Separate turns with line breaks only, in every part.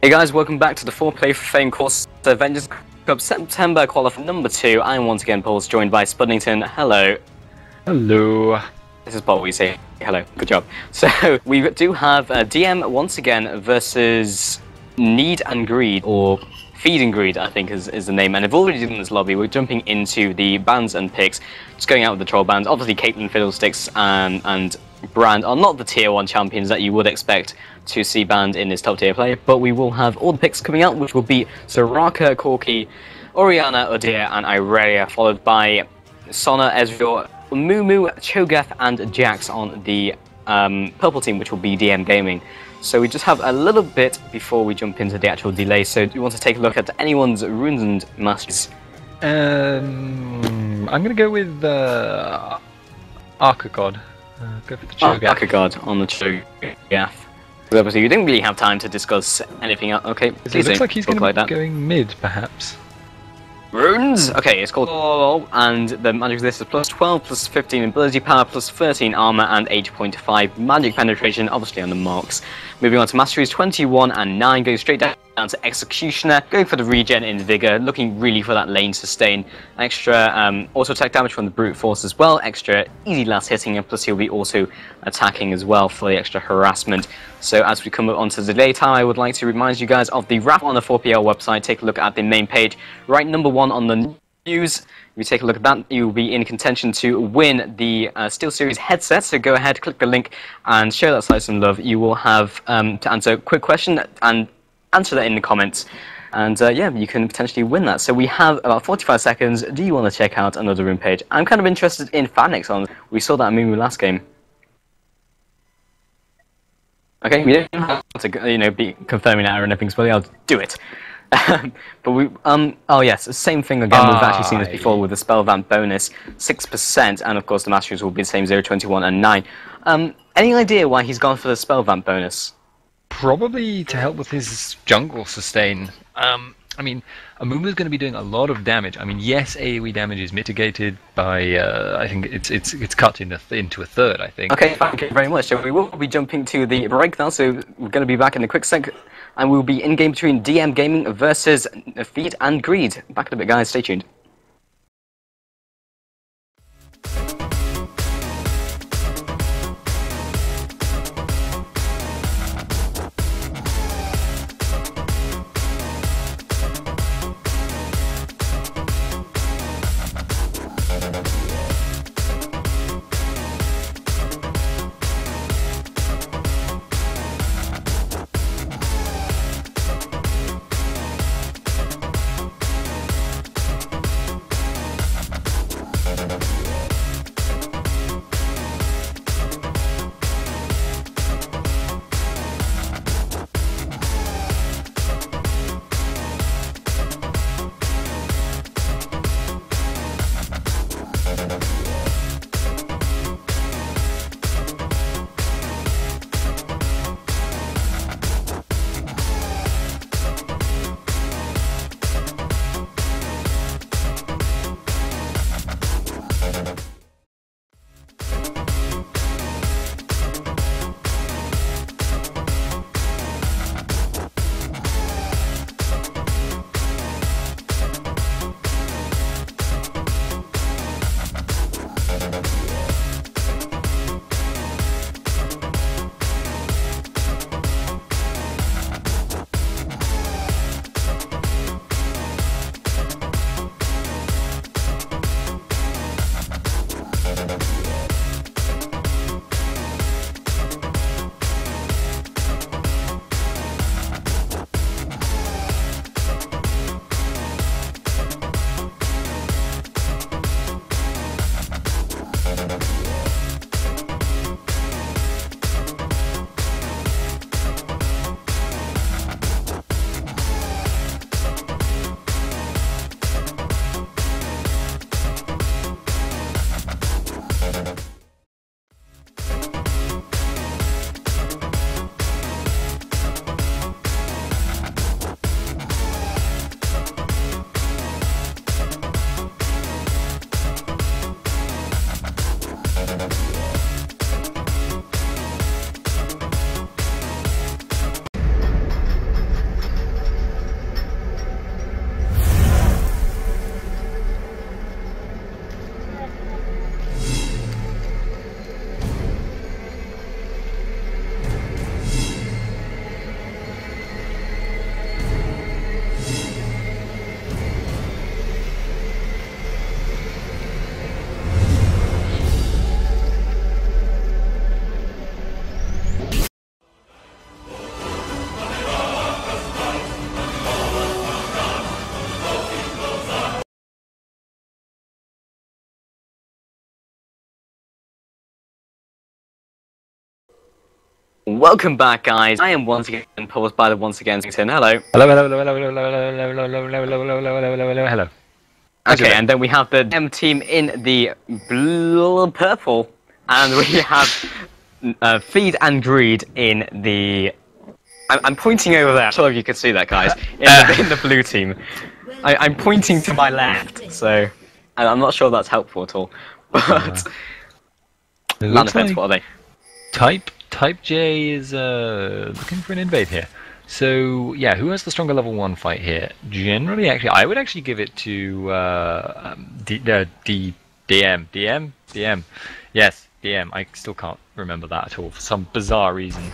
Hey guys, welcome back to the 4pl play4fame course Avengers Cup September qualifier number 2. I'm once again Paul, joined by Spuddington. Hello.
Hello.
This is Paul, we say hello. Good job. So we do have DM once again versus Need and Greed, or Feed and Greed, I think is the name. And I've already done this lobby. We're jumping into the bans and picks, just going out with the troll bands. Obviously, Caitlyn, Fiddlesticks, and Brand are not the tier 1 champions that you would expect to see banned in this top tier play, but we will have all the picks coming out, which will be Soraka, Corki, Oriana, Odir, and Irelia, followed by Sona, Ezreal, Mumu, Cho'Gath, and Jax on the purple team, which will be DM Gaming. So we just have a little bit before we jump into the actual delay. So do you want to take a look at anyone's runes and masters?
I'm gonna go with Archagod. Go for the Cho'Gath.
Archagod on the Cho'Gath. Obviously, you didn't really have time to discuss anything else. Okay,
it looks like he's going to be going mid, perhaps.
Runes! Okay, it's called and the magic list is plus 12, plus 15 ability power, plus 13 armor, and 8.5 magic penetration, obviously on the marks. Moving on to masteries, 21 and 9, going straight down to executioner, going for the regen in vigor, looking really for that lane sustain. Extra auto attack damage from the brute force as well, extra easy last hitting, and plus he'll be also attacking as well for the extra harassment. So as we come onto the delay time, I would like to remind you guys of the wrap on the 4pl website. Take a look at the main page, right number 1 on the news. If you take a look at that, you will be in contention to win the SteelSeries headset. So go ahead, click the link, and show that site some love. You will have to answer a quick question and answer that in the comments. And yeah, you can potentially win that. So we have about 45 seconds. Do you want to check out another room page? I'm kind of interested in Fanix. We saw that Mumu last game. Okay, we don't have to, be confirming that or anything, so I'll do it. But we, oh yes, same thing again. We've actually seen this before with the spell vamp bonus, 6%, and of course the masteries will be the same, 0, 21, and 9. Any idea why he's gone for the spell vamp bonus?
Probably to help with his jungle sustain. I mean, Amumu's going to be doing a lot of damage. I mean, yes, AoE damage is mitigated by, I think it's cut into a third, I think.
Okay, thank you very much. So we will be jumping to the break now, so we're going to be back in a quick sec, and we'll be in-game between DM Gaming versus Feed and Greed. Back in a bit, guys. Stay tuned. Welcome back, guys. I am once again paused by the once again saying hello.
Hello.
Okay, and then we have the M team in the purple, and we have Feed and Greed in the. I'm pointing over there. I'm sure if you could see that, guys. In the blue team, I'm pointing to my left, so I'm not sure that's helpful at all. But land defense, what are they?
Type J is looking for an invade here. So yeah, who has the stronger level 1 fight here? Generally, actually, I would actually give it to DM. Yes, DM. I still can't remember that at all for some bizarre reason.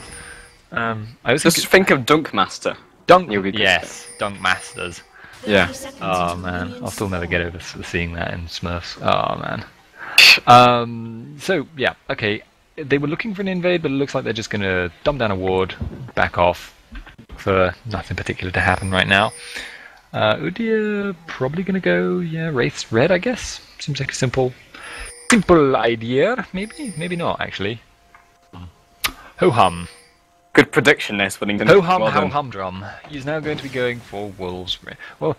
I was
just think of Dunkmaster.
Yes, Dunk Masters.
Yeah.
Oh man, I'll still never get over seeing that in Smurfs. Oh man. So yeah, okay. They were looking for an invade, but it looks like they're just going to dump down a ward, back off, for nothing particular to happen right now. Udyr probably going to go, yeah, Wraith's red, I guess. Seems like a simple idea. Maybe not, actually. Ho-hum.
Good prediction there, Swillington.
Ho-hum, humdrum. He's now going to be going for Wolves. Well,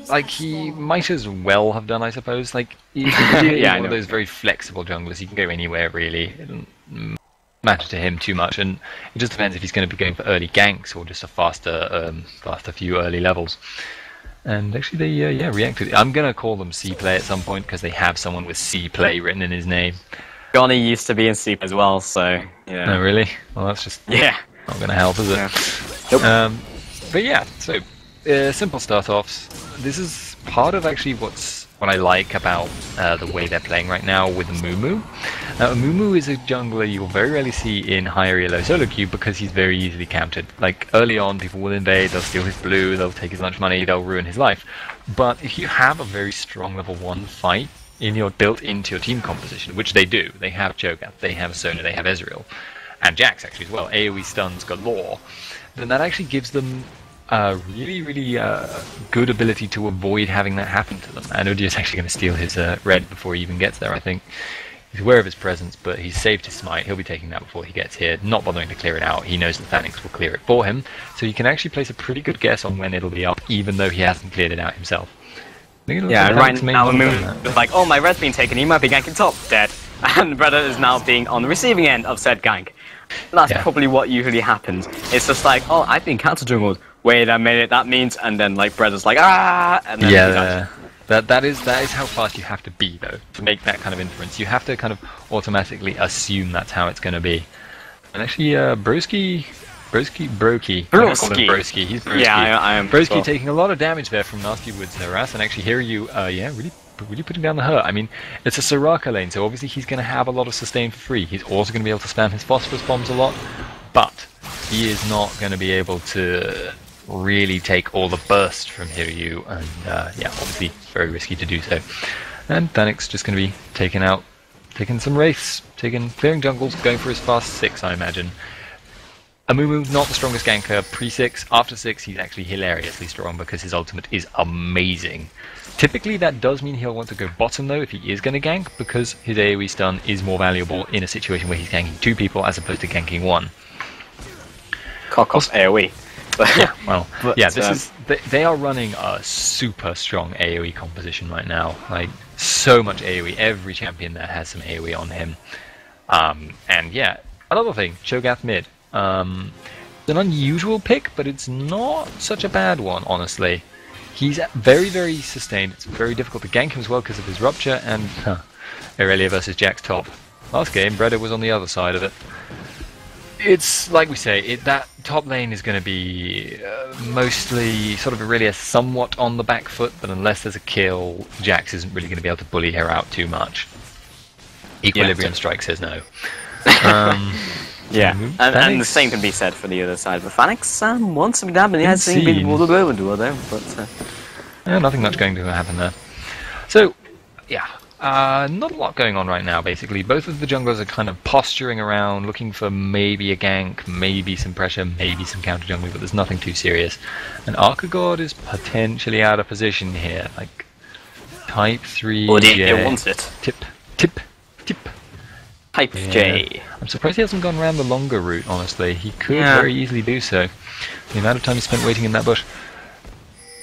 like, he might as well have done, I suppose. Like, he's one of those very flexible junglers. He can go anywhere, really. It doesn't matter to him too much, and it just depends if he's going to be going for early ganks or just a faster few early levels. And actually, they reacted. I'm going to call them C-Play at some point, because they have someone with C-Play written in his name.
Johnny used to be in C as well, so, yeah.
Oh, really? Well, that's just...
Yeah.
Not going to help, is it?
Yeah. Nope.
But yeah, so simple start-offs. This is part of actually what I like about the way they're playing right now with Amumu. Amumu is a jungler you'll very rarely see in high area low solo queue because he's very easily countered. Like early on, people will invade, they'll steal his blue, they'll take his lunch money, they'll ruin his life. But if you have a very strong level 1 fight built into your team composition, which they do, they have Cho'Gath, they have Sona, they have Ezreal. And Jax actually as well, AoE stuns galore, then that actually gives them a really good ability to avoid having that happen to them. And Udyr is actually going to steal his red before he even gets there, I think. He's aware of his presence, but he's saved his smite. He'll be taking that before he gets here, not bothering to clear it out. He knows the Phalanx will clear it for him, so he can actually place a pretty good guess on when it'll be up, even though he hasn't cleared it out himself.
Yeah, and right now Amumu is like, oh, my red's been taken, he might be ganking top, dead. And Brother is now being on the receiving end of said gank. That's probably what usually happens. It's just like, oh, I've been counter jungled. Wait a minute, that means, and then like Brother's like, ah, and then
that is how fast you have to be though to make that kind of inference. You have to kind of automatically assume that's how it's going to be. And actually, Broski. He's Broski.
Yeah, I am.
Broski well. Taking a lot of damage there from Nasty Wood's harass, and actually here you, really putting down the hurt. I mean, it's a Soraka lane, so obviously he's going to have a lot of sustain for free. He's also going to be able to spam his phosphorus bombs a lot, but he is not going to be able to really take all the burst from Hiryu, and obviously very risky to do so. And Thanic's just going to be taking some wraiths, clearing jungles, going for his fast 6, I imagine. Amumu, not the strongest ganker, pre-6. After 6, he's actually hilariously strong because his ultimate is amazing. Typically, that does mean he'll want to go bottom, though, if he is going to gank, because his AoE stun is more valuable in a situation where he's ganking 2 people as opposed to ganking 1.
Cock off AoE.
Yeah, well, they are running a super strong AoE composition right now. Like, so much AoE. Every champion there has some AoE on him. And yeah, another thing, Cho'Gath mid. It's an unusual pick, but it's not such a bad one, honestly. He's very sustained. It's very difficult to gank him as well because of his rupture, and Aurelia versus Jack's top. Last game, Breda was on the other side of it. It's like we say, that top lane is going to be mostly sort of Aurelia somewhat on the back foot, but unless there's a kill, Jax isn't really going to be able to bully her out too much. Equilibrium Strike says no.
Yeah, and the same can be said for the other side of the Phalanx. Wants some damage, he has seen been more than though, but
nothing much going to happen there. So, yeah, not a lot going on right now, basically. Both of the junglers are kind of posturing around, looking for maybe a gank, maybe some pressure, maybe some counter jungling, but there's nothing too serious. And Archegod is potentially out of position here, like type 3.
It wants it.
Tip.
Type J.
I'm surprised he hasn't gone around the longer route, honestly. He could very easily do so. The amount of time he spent waiting in that bush.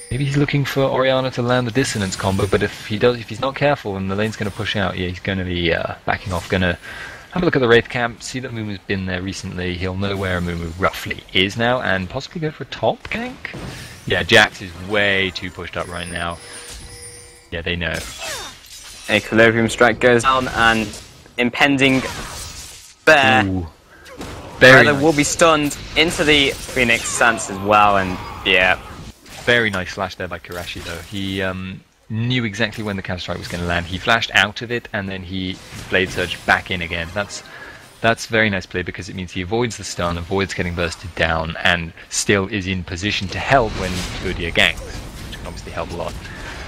Maybe he's looking for Orianna to land the dissonance combo, but if he's not careful, then the lane's going to push out. Yeah, he's going to be backing off, going to have a look at the Wraith camp, see that Mumu's been there recently. He'll know where Mumu roughly is now, and possibly go for a top gank? Yeah, Jax is way too pushed up right now. Yeah, they know.
Equilibrium strike goes down, and impending bear.
Very nice.
Will be stunned into the Phoenix stance as well, and yeah.
Very nice flash there by Karashi though. He knew exactly when the counter strike was going to land. He flashed out of it and then he Blade Surge back in again. That's very nice play because it means he avoids the stun, avoids getting bursted down, and still is in position to help when Udyr ganks, which can obviously help a lot.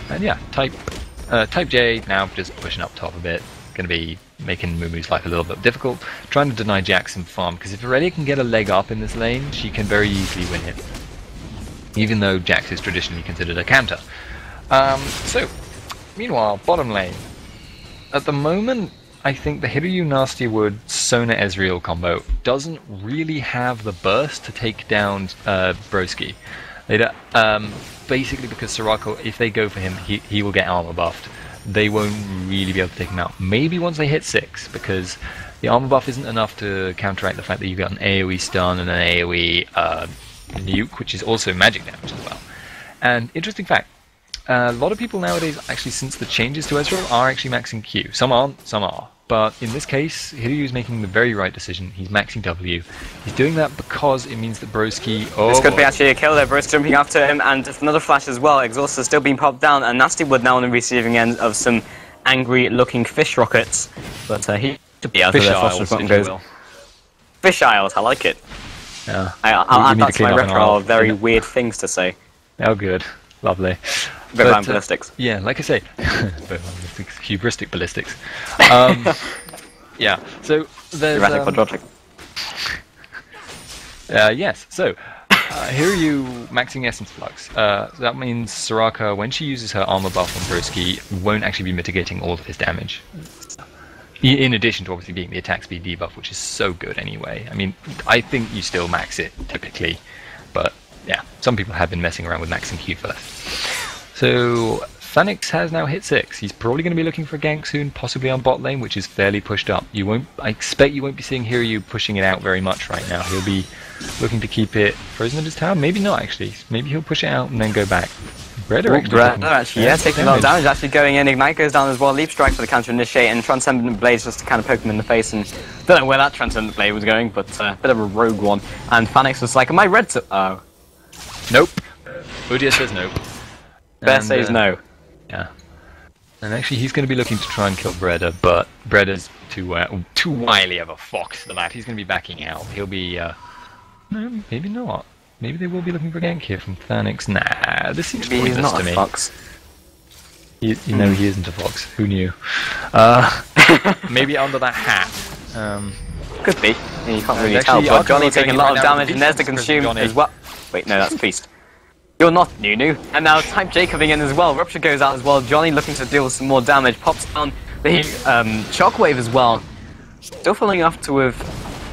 And yeah, Type J now just pushing up top a bit. Going to be making Mumu's life a little bit difficult. Trying to deny Jax some farm because if Aurelia can get a leg up in this lane, she can very easily win it. Even though Jax is traditionally considered a counter. So, meanwhile, bottom lane. At the moment, I think the Hiryu Nastywood Sona Ezreal combo doesn't really have the burst to take down Broski. Basically because Soraka, if they go for him, he will get armor buffed. They won't really be able to take him out. Maybe once they hit 6, because the armor buff isn't enough to counteract the fact that you've got an AoE stun and an AoE nuke, which is also magic damage as well. And interesting fact, a lot of people nowadays, actually since the changes to Ezreal, are actually maxing Q. Some aren't, some are. But in this case, Hiryu's making the very right decision. He's maxing W. He's doing that because it means that Broski...
This could be actually a kill there. Broski jumping after him, and another flash as well. Exhaust is still being popped down, and Nastywood now on the receiving end of some angry-looking fish rockets. But he should be out of there. Fish Isles, I like it.
Yeah.
I'll add that to my repertoire of very weird things to say.
Oh, good. Lovely.
Bovine ballistics.
Yeah, like I say, hubristic ballistics. Yeah, so there's...
Erratic quadrotic.
Yes, so Hiryu maxing Essence Flux. So that means Soraka, when she uses her armor buff on Broski, won't actually be mitigating all of his damage. In addition to obviously being the attack speed debuff, which is so good anyway. I mean, I think you still max it, typically. But, yeah, some people have been messing around with maxing Q first. So, Phoenix has now hit 6. He's probably going to be looking for a gank soon, possibly on bot lane, which is fairly pushed up. I expect you won't be seeing Hiryu pushing it out very much right now. He'll be looking to keep it frozen at his tower. Maybe not, actually. Maybe he'll push it out and then go back. Breda
actually, taking a lot of damage, actually going in. Ignite goes down as well. Leap Strike for the counter initiate, and Transcendent Blades just to kind of poke him in the face. And don't know where that Transcendent Blade was going, but a bit of a rogue one. And Phoenix was like, am I red to... Oh.
Nope. Udyr says nope.
Bear says no.
Yeah. And actually he's going to be looking to try and kill Breda, but Breda's too wily of a fox for that. He's going to be backing out. He'll be... no, maybe not. Maybe they will be looking for a gank here from Phoenix. Nah, this seems pointless to me. He's not a
fox.
You know he isn't a fox. Who knew? Maybe under that hat.
Could be. Yeah, you can't really tell. But Johnny taking a lot of damage, and there's the consume as well. Wait, no, that's Feast. You're not Nunu. And now Type J coming in as well. Rupture goes out as well. Johnny looking to deal some more damage. Pops on the Shockwave as well. Still following after with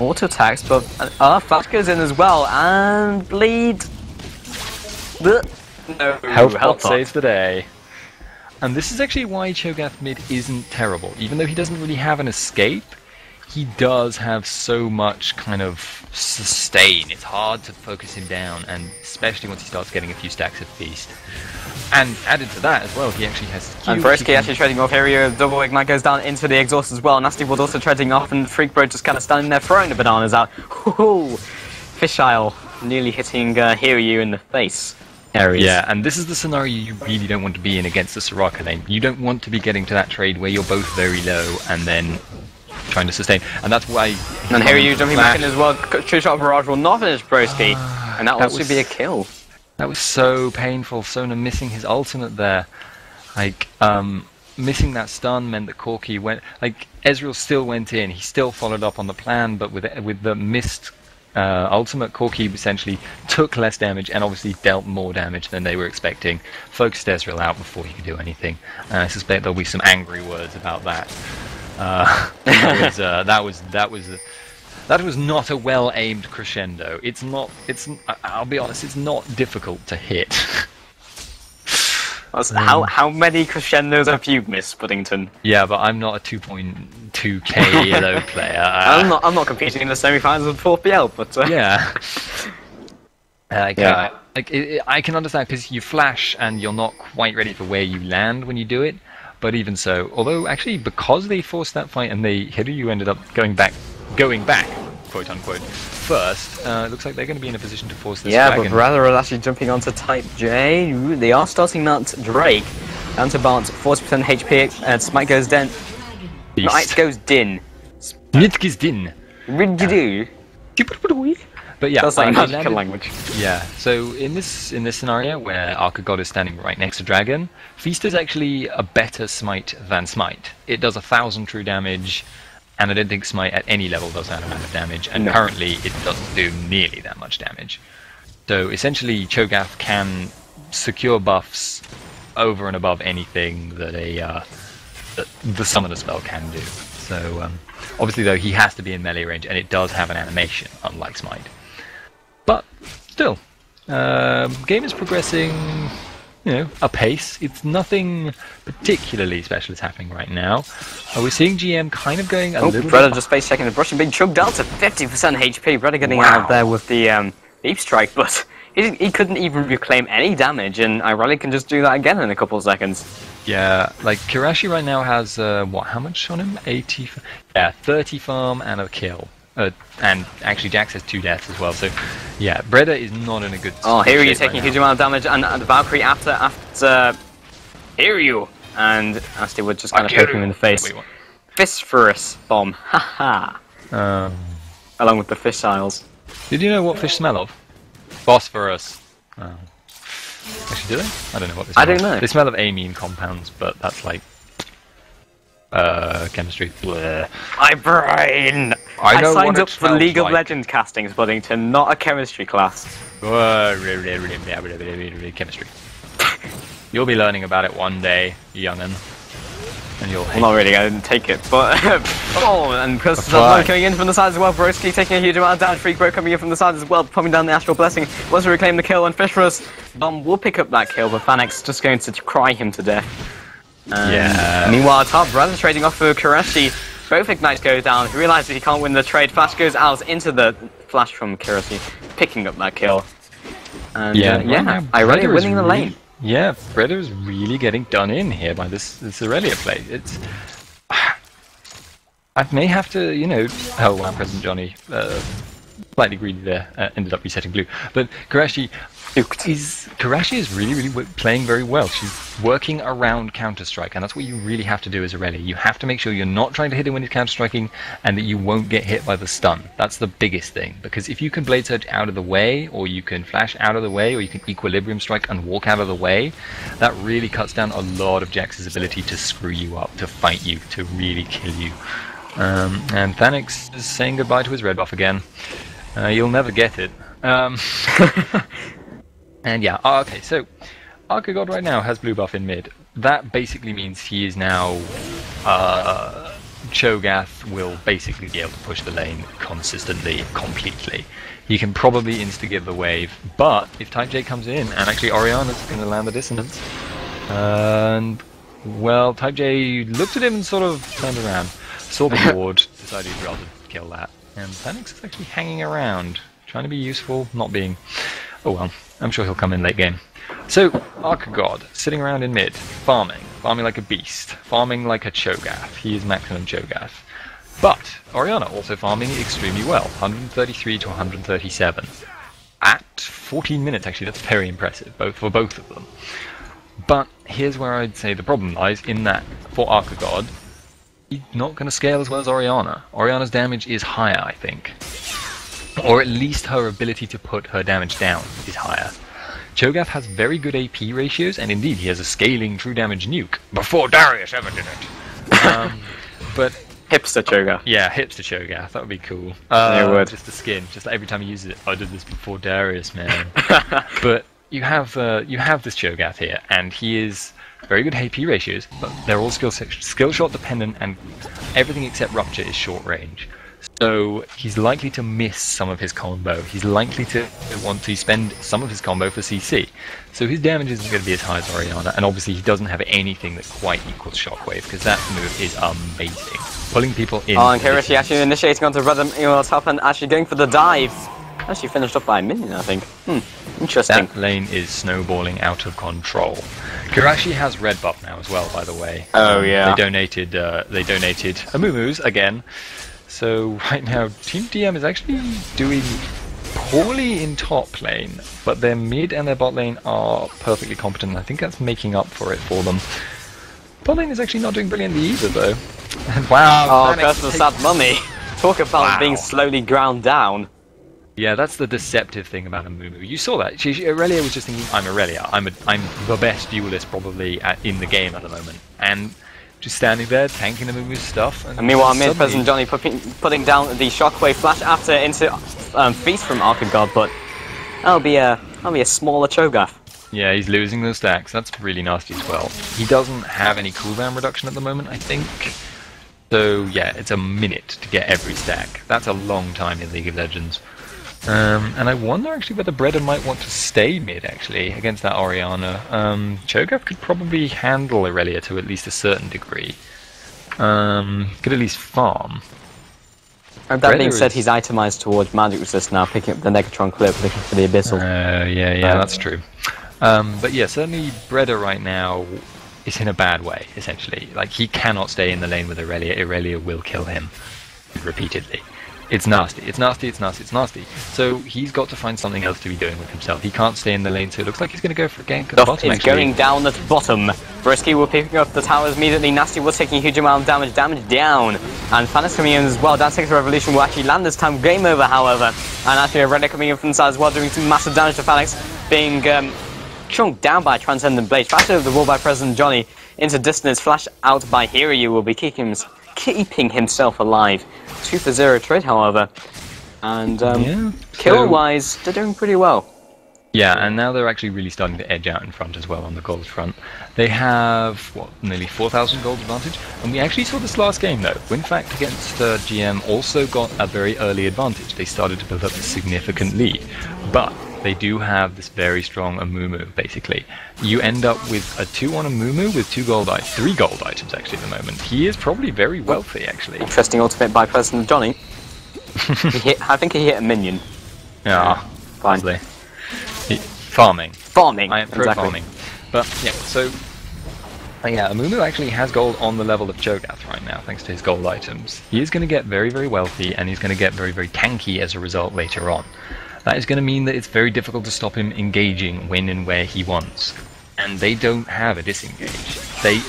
auto attacks, but Flash goes in as well. And Bleed. No,
Health saves the day. And this is actually why Cho'Gath mid isn't terrible. Even though he doesn't really have an escape, he does have so much kind of sustain. It's hard to focus him down, and especially once he starts getting a few stacks of Feast. And added to that as well, he actually has Q.
And Broski actually trading off here. Double Ignite goes down into the exhaust as well. Nastywood also trading off, and Freak Bro just kind of standing there throwing the bananas out. Ooh, Fishile nearly hitting Hiryu in the face.
Yeah, and this is the scenario you really don't want to be in against the Soraka lane. You don't want to be getting to that trade where you're both very low and then trying to sustain, and that's why...
And Hiryu jumping back in as well. True Shot Barrage will not finish Broski, and that will also be a kill.
That was so painful. Sona missing his ultimate there. Like, missing that stun meant that Corki went... Like, Ezreal still went in. He still followed up on the plan, but with the missed ultimate, Corki essentially took less damage and obviously dealt more damage than they were expecting. Focused Ezreal out before he could do anything. And I suspect there'll be some angry words about that. That was not a well-aimed crescendo. It's not. I'll be honest. It's not difficult to hit.
How many crescendos have you missed, Puddington?
Yeah, but I'm not a 2.2k yellow player.
I'm not competing in the semi-finals of 4pl, but
yeah.
Yeah.
I can understand because you flash and you're not quite ready for where you land when you do it. But even so, although actually because they forced that fight and Hiryu ended up going back, quote unquote, first, it looks like they're going to be in a position to force this dragon.
But Brother is actually jumping onto Type J. They are starting that Drake down to about 40% HP, and Smite goes den. Smite goes din.
Nitki's din.
Ridgidu.
But yeah,
that's like magical language.
Yeah, so in this scenario where Arca God is standing right next to Dragon, Feast is actually a better Smite than Smite. It does 1,000 true damage, and I don't think Smite at any level does that amount of damage, and currently it doesn't do nearly that much damage. So essentially Cho'Gath can secure buffs over and above anything that that the summoner spell can do. So obviously though he has to be in melee range, and it does have an animation, unlike Smite. But still, game is progressing, apace. It's nothing particularly special is happening right now. We're seeing GM kind of going a little
Brother just face checking the brush and being chugged out to 50% HP. Brother getting out of there with the Deep Strike, but he couldn't even reclaim any damage, and Irali can just do that again in a couple of seconds.
Yeah, like Kirashi right now has how much on him? 80. Yeah, 30 farm and a kill. And actually Jax has 2 deaths as well, so yeah, Breda is not in a good
here he is taking a huge amount of damage, and the Valkyrie after Hiryu, and Asti would just kind of poke him in the face. Phosphorus bomb, haha. Along with the fish-siles.
Did you know what fish smell of? Phosphorus. Oh. Actually, do they? I don't know what they smell
I don't know.
They smell of amine compounds, but that's like chemistry. Bleh.
My brain! I signed up for League of Legends castings, Buddington, not a chemistry class.
Chemistry. You'll be learning about it one day, young'un. And you'll hate
not really, I didn't take it, but... and because coming in from the side as well, Broski taking a huge amount of damage, Freak Bro coming in from the side as well, pumping down the Astral Blessing, wants to reclaim the kill, and Fishrus Bomb will pick up that kill, but Fanex just going to cry him to death. Meanwhile, top Brother trading off for Kirashi. Both ignites go down. He realizes he can't win the trade. Flash goes out into the flash from Kirashi, picking up that kill. And Irelia winning the lane.
Yeah, Brother's really getting done in here by this Irelia play. It's I may have to, oh wow, President Johnny, slightly greedy there, ended up resetting blue. But Kirashi is really playing very well. She's working around Counter-Strike, and that's what you really have to do as Irelia. You have to make sure you're not trying to hit him when he's counter-striking, and that you won't get hit by the stun. That's the biggest thing, because if you can Blade Surge out of the way, or you can Flash out of the way, or you can Equilibrium Strike and walk out of the way, that really cuts down a lot of Jax's ability to screw you up, to fight you, to really kill you. And Thanix is saying goodbye to his red buff again. You'll never get it. And yeah, okay, so Arca God right now has blue buff in mid. That basically means he is now... Cho'Gath will basically be able to push the lane consistently, completely. He can probably insta-give the wave, but if Type J comes in, and actually Oriana's going to land the dissonance, and, well, Type J looked at him and sort of turned around, saw the ward, decided he'd rather kill that, and Phoenix is actually hanging around, trying to be useful, not being... Oh well, I'm sure he'll come in late game. So, Arca God, sitting around in mid, farming like a beast, farming like a Cho'Gath. He is maximum Cho'Gath. But, Oriana also farming extremely well, 133 to 137. At 14 minutes, actually, that's very impressive, for both of them. But, here's where I'd say the problem lies, in that, for Arca God, he's not going to scale as well as Oriana. Oriana's damage is higher, I think. Or at least her ability to put her damage down is higher. Cho'Gath has very good AP ratios, and indeed he has a scaling true damage nuke, before Darius ever did it. But
hipster Cho'Gath.
Yeah, hipster Cho'Gath, that would be cool. Just the skin, just every time he uses it, I did this before Darius, man. But you have this Cho'Gath here, and he is very good AP ratios, but they're all skill shot dependent, and everything except Rupture is short range. So he's likely to miss some of his combo. He's likely to want to spend some of his combo for CC. So his damage isn't going to be as high as Orianna, and obviously he doesn't have anything that quite equals Shockwave, because that move is amazing. Pulling people in.
Oh, and Kirishi actually initiating onto Rhythm top and actually going for the dive. Actually finished up by a minion, I think. Interesting.
That lane is snowballing out of control. Kirashi has red buff now as well, by the way.
Oh yeah.
They donated Amumu's again. So right now, Team DM is actually doing poorly in top lane, but their mid and their bot lane are perfectly competent. I think that's making up for it for them. Bot lane is actually not doing brilliantly either, though. And wow!
Oh, Curse of Sad Mummy. Talk about being slowly ground down.
Yeah, that's the deceptive thing about Amumu. You saw that. Aurelia was just thinking, I'm Aurelia. I'm the best duelist probably in the game at the moment. And just standing there, tanking Amumu's stuff. And
meanwhile, President Johnny putting down the Shockwave flash after into Feast from Archigod, but that'll be a smaller Cho'Gath.
Yeah, he's losing those stacks. That's really nasty as well. He doesn't have any cooldown reduction at the moment, I think. So yeah, it's a minute to get every stack. That's a long time in League of Legends. And I wonder actually whether Breda might want to stay mid actually against that Orianna. Cho'Gath could probably handle Aurelia to at least a certain degree. Could at least farm.
And that being said, he's itemized towards magic resist now, picking up the Negatron clip, looking for the Abyssal.
Yeah, that's true. But yeah, certainly Breda right now is in a bad way, essentially. Like, he cannot stay in the lane with Aurelia. Aurelia will kill him repeatedly. It's nasty, it's nasty, it's nasty, it's nasty. So he's got to find something else to be doing with himself. He can't stay in the lane, so it looks like he's going to go for a gank at the bottom,
actually. Going down at the bottom. Brisky will picking up the towers immediately. Nasty was taking a huge amount of damage. Damage down. And Fanus coming in as well. Down 6 Revolution will actually land this time. Game over, however. And actually a Redder coming in from the side as well, doing some massive damage to Fanix. Being chunked down by Transcendent Blade. Flash over the wall by President Johnny. Into distance. Flash out by Hiryu will be keeping himself alive. 2 for 0 trade, however. And kill-wise, they're doing pretty well.
Yeah, and now they're actually really starting to edge out in front as well on the gold front. They have, what, nearly 4,000 gold advantage? And we actually saw this last game, though. WinFakt against GM also got a very early advantage. They started to build up a significant lead. But they do have this very strong Amumu, basically. You end up with a 2-on Amumu with 3 gold items, actually, at the moment. He is probably very wealthy, actually.
Interesting ultimate by President Johnny. I think he hit a minion.
Yeah,
fine.
Farming.
I
am pro farming. But, yeah, so... yeah, Amumu actually has gold on the level of Cho'Gath right now, thanks to his gold items. He is going to get very, very wealthy, and he's going to get very, very tanky as a result later on. That is going to mean that it's very difficult to stop him engaging when and where he wants. And they don't have a disengage.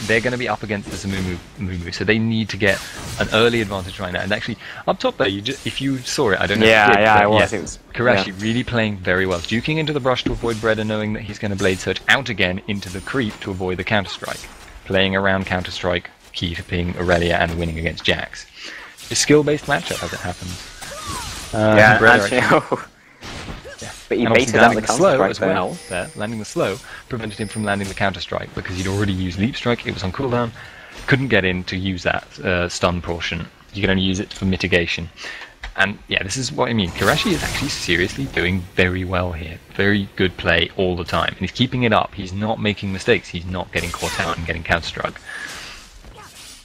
They're going to be up against this Amumu, so they need to get an early advantage right now. And actually, up top there, if you saw it, I don't know if you did.
Yeah, it was.
Kirashi really playing very well. Duking into the brush to avoid Breda, knowing that he's going to Blade Surge out again into the creep to avoid the Counter-Strike. Playing around Counter-Strike, key to playing Aurelia and winning against Jax. A skill-based matchup as it happens.
Actually... But he baited out the Counter-Strike
as well. Landing the slow prevented him from landing the Counter-Strike because he'd already used Leap Strike, it was on cooldown, couldn't get in to use that stun portion. You can only use it for mitigation. And yeah, this is what I mean. Kirashi is actually seriously doing very well here. Very good play all the time. And he's keeping it up. He's not making mistakes. He's not getting caught out and getting Counter-Struck.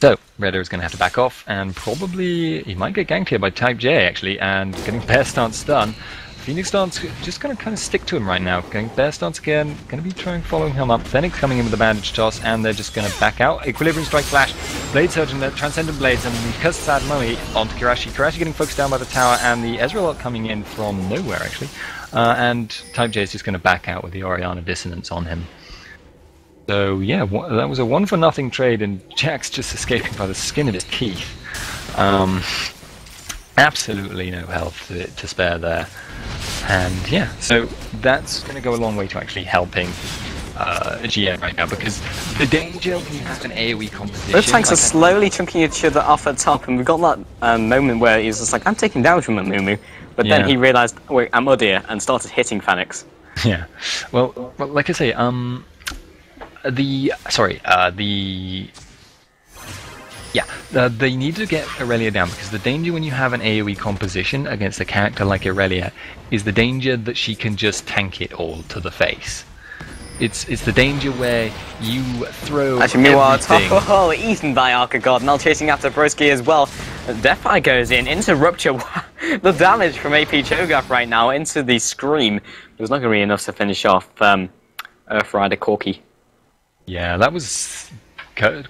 So, Redder is going to have to back off, and probably he might get ganked here by Type J, actually, and getting Bear Stance stun. Phoenix Dance just going to kind of stick to him right now. Going Bear Stance again, going to be following him up. Phoenix coming in with a bandage toss, and they're just going to back out. Equilibrium Strike Flash, Blade Surge and the Transcendent Blades, and the Curse of Sad Mummy onto Kirashi. Kirashi getting focused down by the tower, and the Ezreal coming in from nowhere, actually. And Type J is just going to back out with the Orianna Dissonance on him. So yeah, that was a 1-for-0 trade, and Jax just escaping by the skin of his teeth. Absolutely no health to spare there. And yeah, so that's going to go a long way to actually helping GM right now, because the danger when you have an AoE composition...
Both tanks are slowly chunking each other off at top, and we've got that moment where he's just like, I'm taking damage from Amumu, but then he realised, wait, I'm Udyr, and started hitting Phoenix.
Yeah, well, like I say, They need to get Aurelia down, because the danger when you have an AoE composition against a character like Aurelia is the danger that she can just tank it all to the face. It's the danger where you throw
meanwhile,
everything...
eaten by Archegod, now chasing after Broski as well. Deathfire goes into Rupture. The damage from AP Cho'Gath right now into the Scream. It was not going to be enough to finish off Earthrider Corky.
Yeah, that was...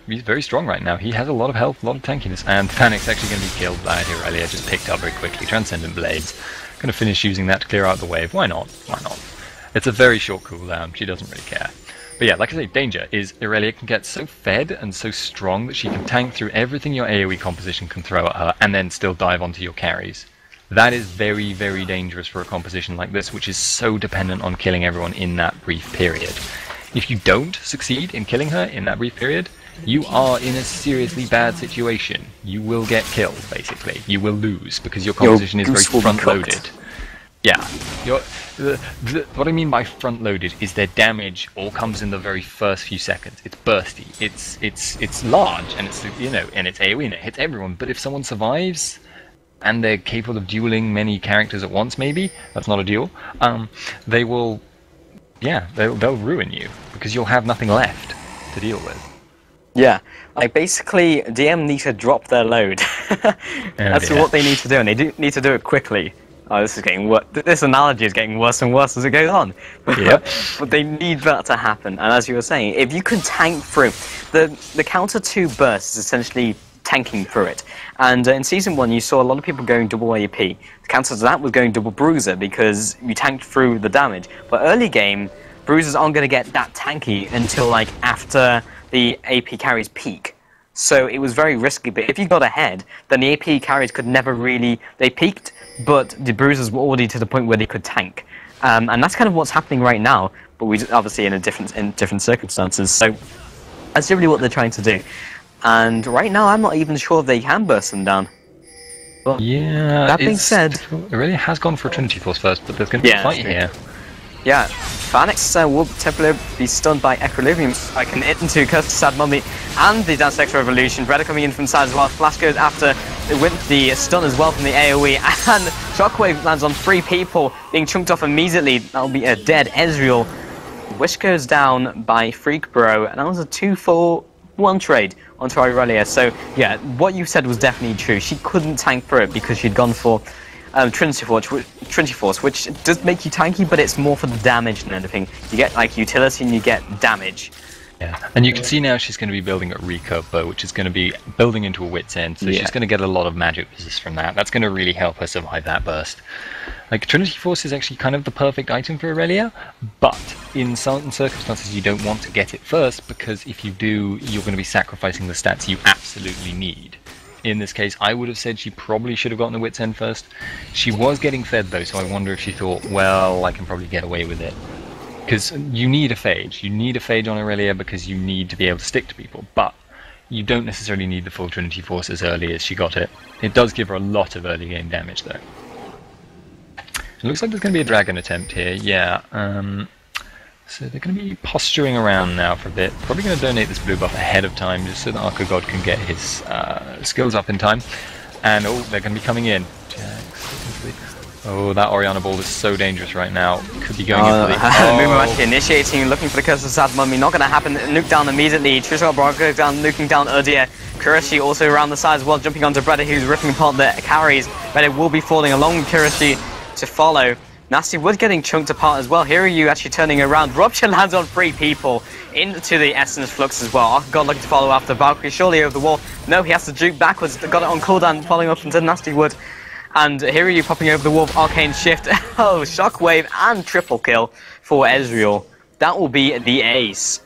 He's very strong right now. He has a lot of health, a lot of tankiness, and Panic's actually going to be killed by Aurelia, just picked up very quickly. Transcendent Blades. Going to finish using that to clear out the wave. Why not? Why not? It's a very short cooldown. She doesn't really care. But yeah, like I say, danger is Aurelia can get so fed and so strong that she can tank through everything your AoE composition can throw at her and then still dive onto your carries. That is very, very dangerous for a composition like this, which is so dependent on killing everyone in that brief period. If you don't succeed in killing her in that brief period, you are in a seriously bad situation. You will get killed, basically. You will lose, because your composition is very front-loaded. Yeah. What I mean by front-loaded is their damage all comes in the very first few seconds. It's bursty. It's large, and it's, you know, and it's AoE, and it hits everyone. But if someone survives, and they're capable of dueling many characters at once, maybe, that's not a duel, they will... Yeah, they'll ruin you, because you'll have nothing left to deal with.
Yeah, like basically, DM need to drop their load. That's what they need to do, and they do need to do it quickly. Oh, this is getting this analogy is getting worse and worse as it goes on.
Yep.
But they need that to happen, and as you were saying, if you can tank through, the counter 2 burst is essentially tanking through it. And in Season 1, you saw a lot of people going double AP. The counter to that was going double Bruiser, because you tanked through the damage. But early game, Bruisers aren't going to get that tanky until like after the AP carries peak. So it was very risky, but if you got ahead, then the AP carries could never really... They peaked, but the Bruisers were already to the point where they could tank. And that's kind of what's happening right now, but we obviously in different circumstances. So that's really what they're trying to do. And right now, I'm not even sure if they can burst them down. But
yeah,
that being said...
It really has gone for a Trinity Force first, but there's going to be a fight here.
Yeah, Phoenix will temporarily be stunned by Equilibrium, striking into Curse to Sad Mummy and the Dance X Revolution. Breda coming in from the side as well. Flash goes after the stun as well from the AoE, and Shockwave lands on 3 people, being chunked off immediately. That'll be a dead Ezreal. Wish goes down by Freak Bro, and that was a 2-for-1 trade onto Aurelia. So yeah, what you said was definitely true. She couldn't tank through it because she'd gone for Trinity Force, which does make you tanky, but it's more for the damage than anything. You get like utility and you get damage.
Yeah, and you can see now she's going to be building a recurve bow, which is going to be building into a wit's end, so she's going to get a lot of magic resist from that. That's going to really help her survive that burst. Like, Trinity Force is actually kind of the perfect item for Aurelia, but in certain circumstances you don't want to get it first, because if you do, you're going to be sacrificing the stats you absolutely need. In this case, I would have said she probably should have gotten the Wit's End first. She was getting fed though, so I wonder if she thought, well, I can probably get away with it. Because you need a phage. You need a phage on Aurelia because you need to be able to stick to people, but you don't necessarily need the full Trinity Force as early as she got it. It does give her a lot of early game damage though. It looks like there's going to be a dragon attempt here, yeah. So they're going to be posturing around now for a bit. Probably going to donate this blue buff ahead of time just so that Archegod can get his skills up in time. And oh, they're going to be coming in. Oh, that Orianna ball is so dangerous right now. Could be going in for the...
Mumu actually initiating, looking for the Curse of Sad Mummy. Not going to happen. Nuke down immediately. Trisha Bronco down, nuking down Udyr. Kurashi also around the side as well, jumping onto Breda, who's ripping apart the carries. Breda will be falling along with Kurashi to follow. Nasty Wood getting chunked apart as well. Here are you actually turning around. Rupture lands on 3 people into the Essence Flux as well. Archegod looking to follow after Valkyrie, surely over the wall. No, he has to juke backwards. Got it on cooldown, following up into Nasty Wood. And here are you popping over the wall, Arcane Shift. Oh, Shockwave and triple kill for Ezreal. That will be the ace.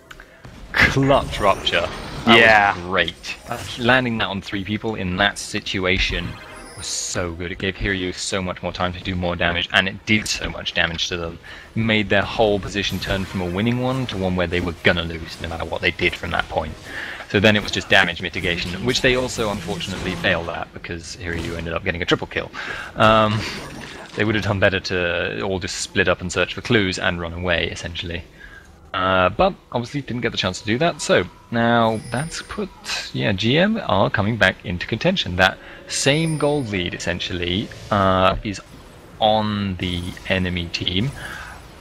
Clutch Rupture. That was great. Landing that on 3 people in that situation was so good. It gave Hiryu so much more time to do more damage, and it did so much damage to them. Made their whole position turn from a winning one to one where they were gonna lose no matter what they did from that point. So then it was just damage mitigation, which they also unfortunately failed at because Hiryu ended up getting a triple kill. They would have done better to all just split up and search for clues and run away, essentially. But obviously didn't get the chance to do that. So now that's put, GM are coming back into contention. That same gold lead essentially is on the enemy team,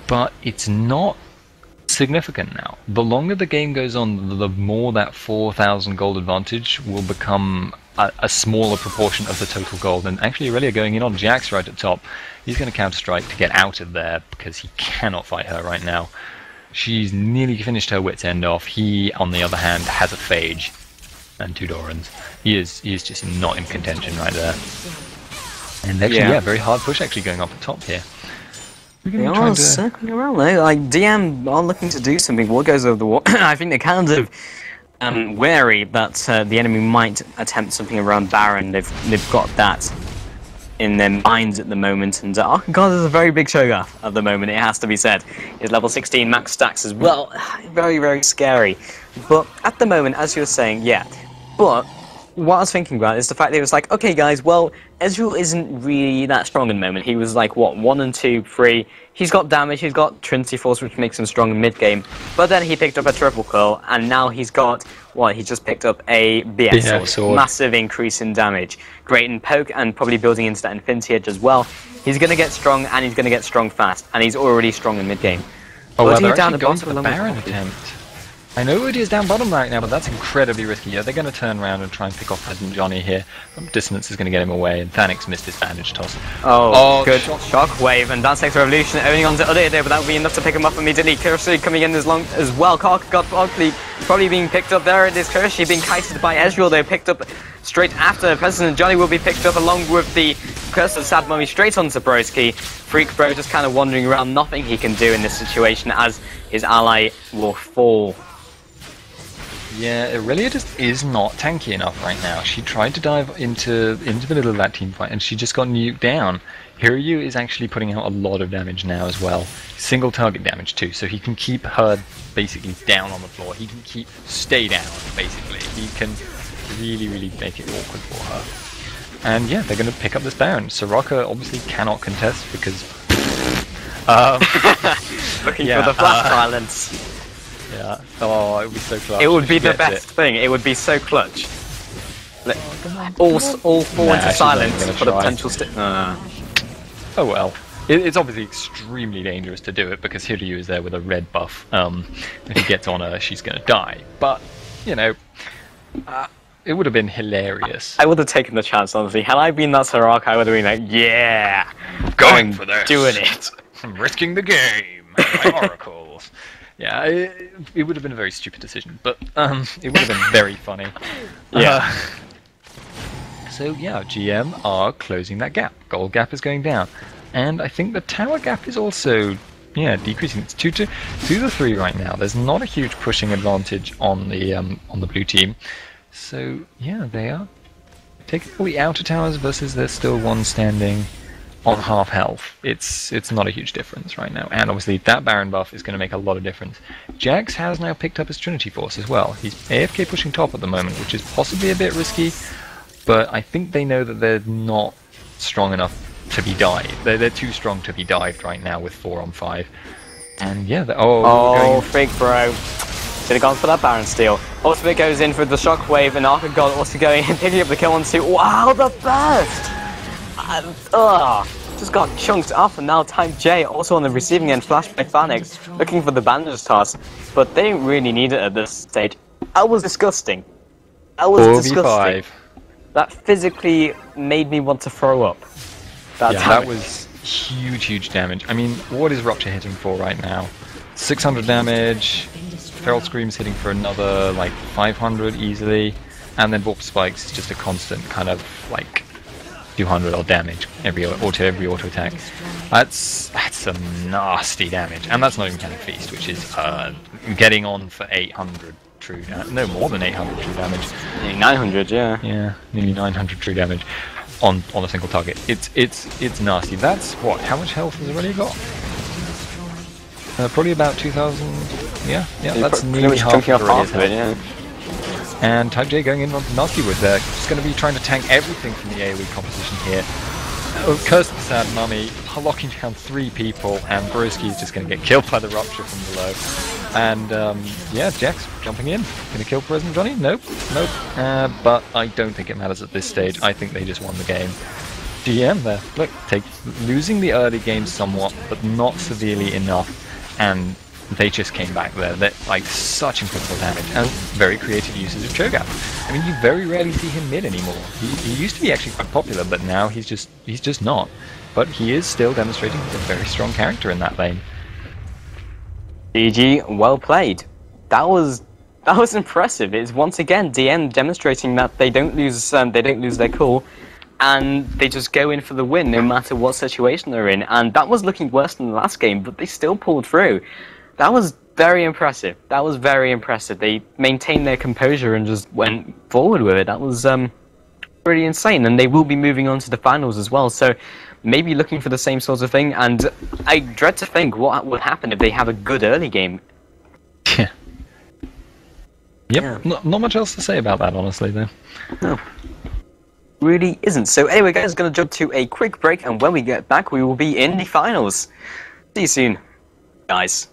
but it's not significant now. The longer the game goes on, the more that 4,000 gold advantage will become a smaller proportion of the total gold. And actually Aurelia going in on Jax right at top. He's going to counter-strike to get out of there because he cannot fight her right now. She's nearly finished her wit's end off. He, on the other hand, has a Phage and 2 Dorans. He is just not in contention right there. And actually, very hard push actually going up at top here.
They are circling around though. Like DM are looking to do something. What goes over the wall? I think they're kind of wary that the enemy might attempt something around Baron. They've got that in their minds at the moment, and God is a very big Shogun at the moment, it has to be said. He's level 16 max stacks as well. Very, very scary. But at the moment, as you were saying, but what I was thinking about is the fact that it was like, okay guys, well, Ezreal isn't really that strong at the moment. He was like, what, 1 and 2, 3. He's got damage, he's got Trinity Force, which makes him strong in mid-game. But then he picked up a triple curl, and now he's got, he just picked up a BS sword. Massive increase in damage. Great in poke, and probably building into that Infinity Edge as well. He's going to get strong, and he's going to get strong fast. And he's already strong in mid-game.
Oh, well, they're actually going for the Baron attempt. I know it is down bottom right now, but that's incredibly risky. Yeah, they're going to turn around and try and pick off President Johnny here. Dissonance is going to get him away, and Thanix missed his bandage toss.
Oh good. Shockwave, and Dance X Revolution only on the other there, but that would be enough to pick him up immediately. Kirsty coming in as well. Kark got probably being picked up there. It is Kirsty being kited by Ezreal. They're picked up straight after. President Johnny will be picked up along with the Curse of Sad Mummy straight on Zabroski. Freak Bro just kind of wandering around, nothing he can do in this situation as his ally will fall.
Yeah, Aurelia just is not tanky enough right now. She tried to dive into the middle of that team fight, and she just got nuked down. Hiryu is actually putting out a lot of damage now as well. Single target damage too, so he can keep her basically down on the floor. He can stay down, basically. He can really, really make it awkward for her. And yeah, they're going to pick up this Baron. Soraka obviously cannot contest because...
looking for the flash silence.
Yeah. Oh, it would be so clutch.
It would be the best thing. It would be so clutch. All fall into silence for the potential stick.
Oh well. It's obviously extremely dangerous to do it because Hiryu is there with a red buff. If he gets on her, she's going to die. But, you know, it would have been hilarious.
I would have taken the chance, honestly. Had I been that Soraka, I would have been like, yeah,
going for this.
Doing it.
I'm risking the game. My oracles. Yeah, it would have been a very stupid decision, but it would have been very funny.
Yeah.
So yeah, GM are closing that gap. Gold gap is going down, and I think the tower gap is also decreasing. It's 2 to 3 right now. There's not a huge pushing advantage on the blue team. So yeah, they are taking all the outer towers versus there's still one standing on half health. It's not a huge difference right now, and obviously that Baron buff is going to make a lot of difference. Jax has now picked up his Trinity Force as well. He's AFK pushing top at the moment, which is possibly a bit risky, but I think they know that they're not strong enough to be dived. They're too strong to be dived right now with 4 on 5. And yeah,
Freak Bro. Should have gone for that Baron steal. Ultimate goes in for the Shockwave, and Arca God also going and picking up the kill on 2. Wow, the burst! Just got chunked off, and now Type J also on the receiving end, flash by Phoenix, looking for the bandage toss, but they didn't really need it at this stage. That was disgusting. That was disgusting. That physically made me want to throw up.
That was huge damage. I mean, what is Rupture hitting for right now? 600 damage, Feral Scream's hitting for another like 500 easily, and then Warp Spikes is just a constant kind of like 200 odd damage every auto attack. That's some nasty damage, and that's not even counting Feast, which is getting on for 800 true damage. No, more than 800 true damage.
900, yeah.
Yeah, nearly 900 true damage on a single target. It's nasty. That's what? How much health has Aurelia got? Probably about 2,000. Yeah, that's nearly half of it. Yeah. And Type J going in on Nasty Wood there. Just going to be trying to tank everything from the AoE composition here. Curse the Sad Mummy, locking down 3 people, and Broski is just going to get killed by the Rupture from below. And, yeah, Jax jumping in. Going to kill President Johnny? Nope, nope. But I don't think it matters at this stage. I think they just won the game. GM there. Look, losing the early game somewhat, but not severely enough. And they just came back there. They're, like, such incredible damage and very creative uses of Cho'Gath. I mean, you very rarely see him mid anymore. He used to be actually quite popular, but now he's just not. But he is still demonstrating he's a very strong character in that lane.
GG, well played. That was impressive. It's once again DM demonstrating that they don't lose their cool, and they just go in for the win no matter what situation they're in. And that was looking worse than the last game, but they still pulled through. That was very impressive. That was very impressive. They maintained their composure and just went forward with it. That was pretty insane. And they will be moving on to the finals as well. So maybe looking for the same sort of thing. And I dread to think what would happen if they have a good early game.
Yeah. Yep. Yeah. Not much else to say about that, honestly, though.
No. Really isn't. So anyway, guys, going to jump to a quick break. And when we get back, we will be in the finals. See you soon, guys.